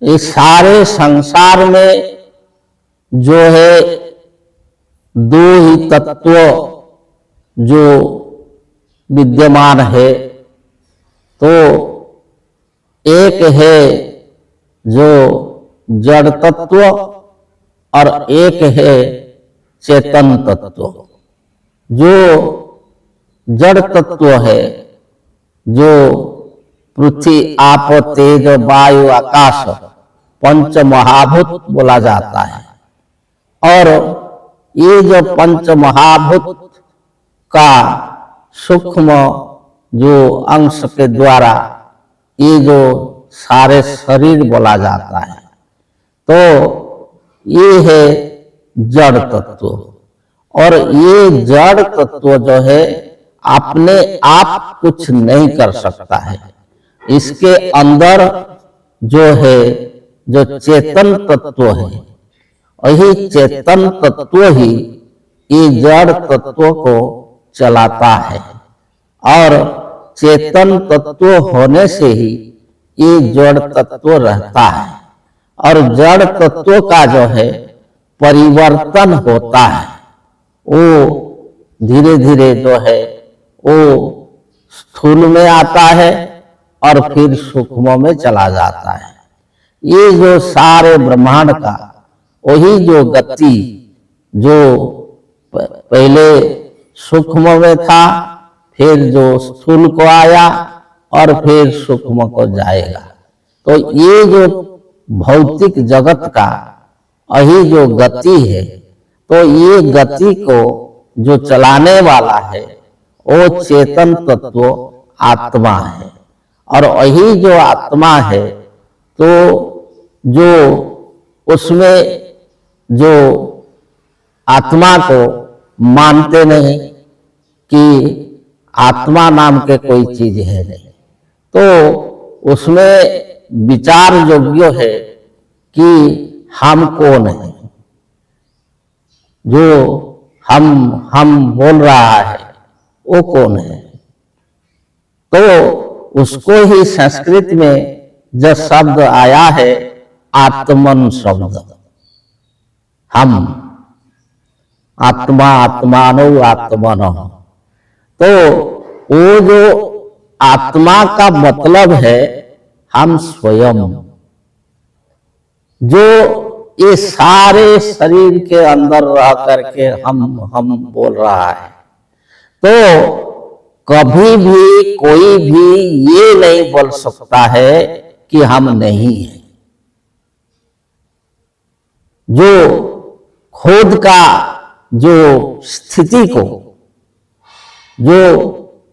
इस सारे संसार में जो है दो ही तत्व जो विद्यमान है, तो एक है जो जड़ तत्व और एक है चेतन तत्व। जो जड़ तत्व है, जो पृथ्वी आप तेज वायु आकाश पंच महाभूत बोला जाता है, और ये जो पंच महाभूत का सूक्ष्म जो अंश के द्वारा ये जो सारे शरीर बोला जाता है, तो ये है जड़ तत्व। और ये जड़ तत्व जो है अपने आप कुछ नहीं कर सकता है। इसके अंदर जो है जो चेतन तत्व है, वही चेतन तत्व ही ये जड़ तत्व को चलाता है, और चेतन तत्व होने से ही ये जड़ तत्व रहता है। और जड़ तत्व का जो है परिवर्तन होता है, वो धीरे धीरे जो है वो स्थूल में आता है और फिर सूक्ष्म में चला जाता है। ये जो सारे ब्रह्मांड का वही जो गति जो पहले सूक्ष्म में था, फिर जो स्थूल को आया और फिर सूक्ष्म को जाएगा। तो ये जो भौतिक जगत का यही जो गति है, तो ये गति को जो चलाने वाला है वो चेतन तत्व आत्मा है। और वही जो आत्मा है, तो जो उसमें जो आत्मा को मानते नहीं कि आत्मा नाम के कोई चीज है नहीं, तो उसमें विचार योग्य है कि हम कौन है। जो हम बोल रहा है वो कौन है। तो उसको ही संस्कृत में जो शब्द आया है आत्मन शब्द, हम आत्मा आत्मानो आत्मनो। तो वो जो आत्मा का मतलब है हम स्वयं, जो ये सारे शरीर के अंदर रह करके हम बोल रहा है। तो कभी भी कोई भी ये नहीं बोल सकता है कि हम नहीं हैं। जो खुद का जो स्थिति को, जो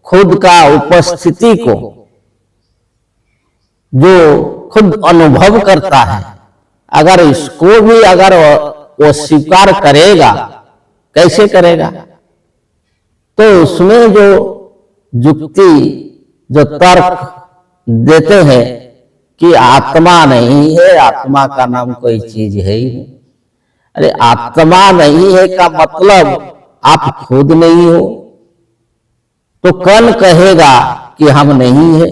खुद का उपस्थिति को जो खुद अनुभव करता है, अगर इसको भी अगर वो स्वीकार करेगा, कैसे करेगा? तो उसमें जो युक्ति जो तर्क देते हैं कि आत्मा नहीं है, आत्मा का नाम कोई चीज है ही नहीं। अरे आत्मा नहीं है का मतलब आप खुद नहीं हो, तो कौन कहेगा कि हम नहीं है?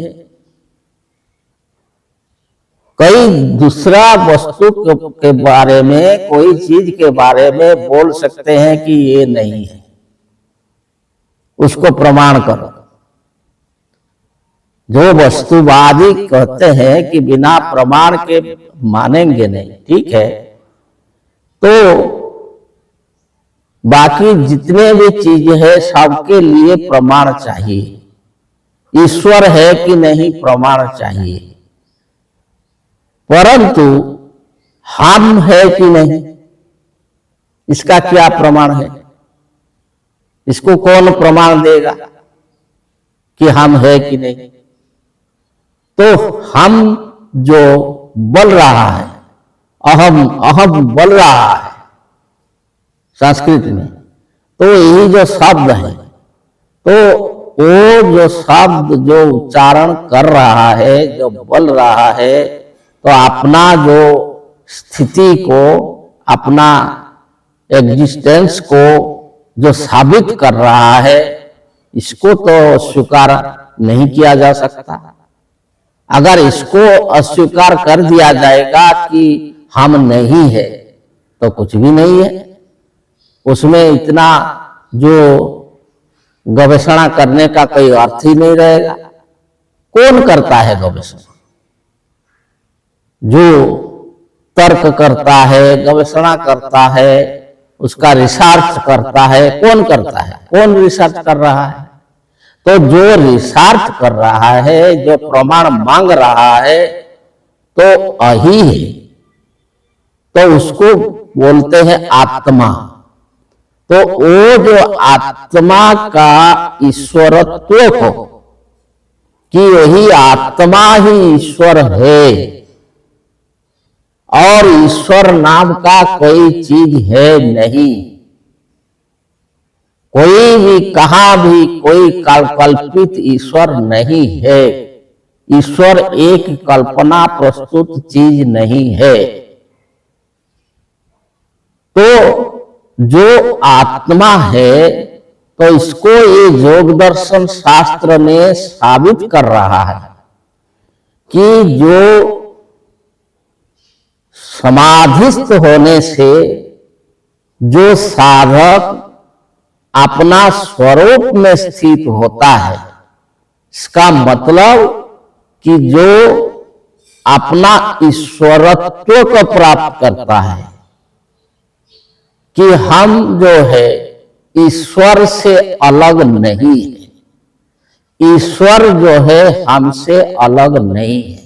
कोई दूसरा वस्तु के बारे में, कोई चीज के बारे में बोल सकते हैं कि ये नहीं है, उसको प्रमाण करो। जो वस्तुवादी कहते हैं कि बिना प्रमाण के मानेंगे नहीं, ठीक है, तो बाकी जितने भी चीज है सबके लिए प्रमाण चाहिए। ईश्वर है कि नहीं प्रमाण चाहिए, परंतु हम है कि नहीं, इसका क्या प्रमाण है? इसको कौन प्रमाण देगा कि हम है कि नहीं? तो हम जो बोल रहा है, अहम अहम बोल रहा है संस्कृत में, तो यही जो शब्द है, तो वो जो शब्द जो उच्चारण कर रहा है, जो बोल रहा है, तो अपना जो स्थिति को, अपना एग्जिस्टेंस को जो साबित कर रहा है, इसको तो स्वीकार नहीं किया जा सकता। अगर इसको अस्वीकार कर दिया जाएगा कि हम नहीं है, तो कुछ भी नहीं है। उसमें इतना जो गवेषणा करने का कोई अर्थ ही नहीं रहेगा। कौन करता है गवेषणा? जो तर्क करता है, गवेषणा करता है, उसका रिसर्च करता है, कौन करता है? कौन रिसर्च कर रहा है? तो जो रिसर्च कर रहा है, जो प्रमाण मांग रहा है, तो अही है, तो उसको बोलते हैं आत्मा। तो वो जो आत्मा का ईश्वरत्व को, कि वही आत्मा ही ईश्वर है और ईश्वर नाम का कोई चीज है नहीं। कोई भी कहां भी कोई कल्पित ईश्वर नहीं है। ईश्वर एक कल्पना प्रस्तुत चीज नहीं है। तो जो आत्मा है, तो इसको ये योग दर्शन शास्त्र में साबित कर रहा है कि जो समाधिस्थ होने से जो साधक अपना स्वरूप में स्थित होता है, इसका मतलब कि जो अपना ईश्वरत्व को प्राप्त करता है, कि हम जो है ईश्वर से अलग नहीं है, ईश्वर जो है हमसे अलग नहीं है,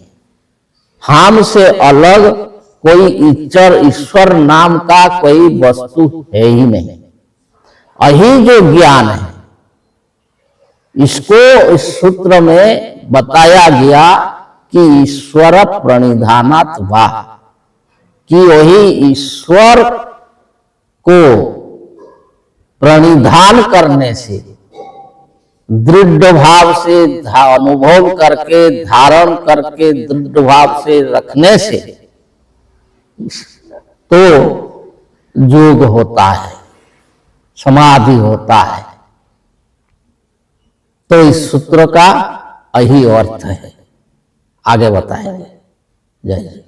हमसे अलग कोई ईश्वर नाम का कोई वस्तु है ही नहीं। यही जो ज्ञान है, इसको इस सूत्र में बताया गया कि ईश्वर प्रणिधानात् वा, कि वही ईश्वर को प्रणिधान करने से, दृढ़ भाव से अनुभव करके, धारण करके, दृढ़ भाव से रखने से तो योग होता है, समाधि होता है। तो इस सूत्र का यही अर्थ है। आगे बताएंगे। जय जय।